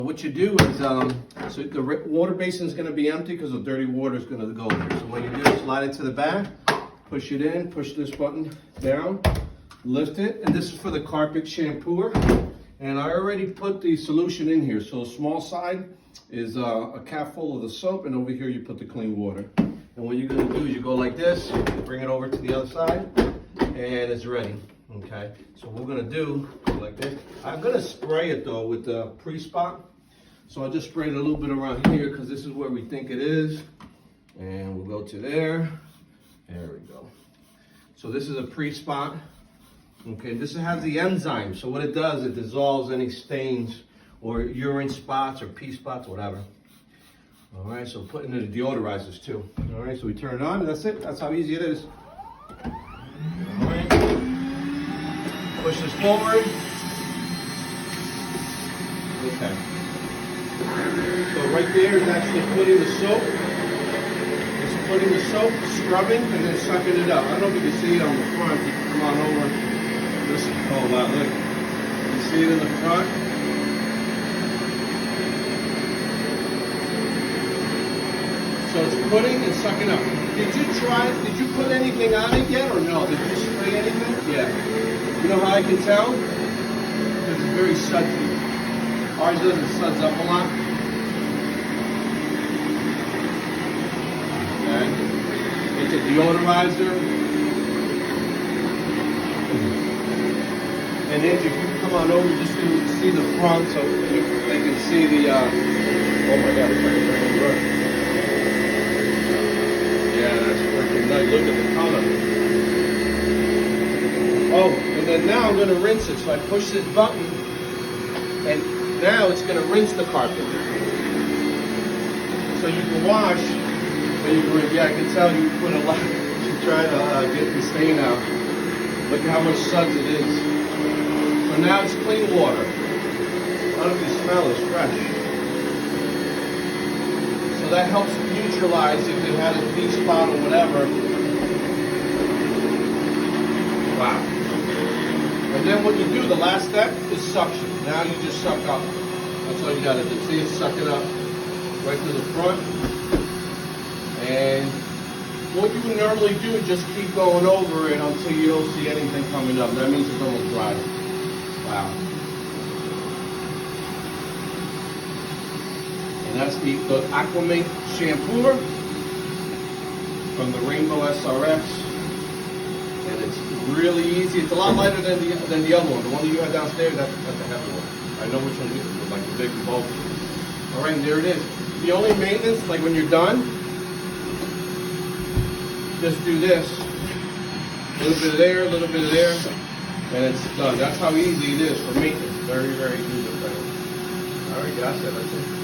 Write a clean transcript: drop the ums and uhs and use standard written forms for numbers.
What you do is, so the water basin is going to be empty because the dirty water is going to go there. So what you do is slide it to the back, push it in, push this button down, lift it, and this is for the carpet shampooer. And I already put the solution in here. So small side is a cap full of the soap, and over here you put the clean water. And what you're going to do is you go like this, bring it over to the other side, and it's ready. Okay, so what we're going to do like this. I'm going to spray it though with the pre-spot. So I just sprayed a little bit around here because this is where we think it is. And we'll go to there. There we go. So this is a pre-spot. Okay, this has the enzyme. So what it does, it dissolves any stains or urine spots or pee spots, whatever. All right, so putting it deodorizes too. All right, so we turn it on and that's it. That's how easy it is. All right. Push this forward. Okay. So right there is actually putting the soap. It's putting the soap, scrubbing, and then sucking it up. I don't know if you can see it on the front. You can come on over. This, oh wow, look. You see it in the front? So it's putting and sucking up. Did you put anything on it yet or no? Did you spray anything? Yeah. You know how I can tell? Because it's very sudsy. Ours doesn't suds up a lot. Okay. It's a deodorizer. And then if you come on over just to see the front so they can see the, oh my God, it's like a brand new rug. Yeah, that's freaking nice. Look at the color. Oh, and then now I'm going to rinse it. So I push this button and now it's going to rinse the carpet. So you can wash when you rinse. Yeah, I can tell you put a lot. You try to get the stain out. Look at how much suds it is. So now it's clean water. I don't know if you smell, it's fresh. So that helps neutralize if they had a pee spot or whatever. Wow. And then what you do, the last step is suction. Now you just suck up. That's all you gotta do. See, it's sucking up right to the front. And what you would normally do is just keep going over it until you don't see anything coming up. That means it's almost dry. Wow. And that's the Aquamate Shampooer from the Rainbow SRX. And it's really easy. It's a lot lighter than the other one. The one that you had downstairs, that's the heavy one. I know which one it is. It's like the big bulk. All right, and there it is. The only maintenance, like when you're done, just do this. A little bit of there, a little bit of there, and it's done. That's how easy it is for maintenance. Very, very easy. All right, gracias. That's it.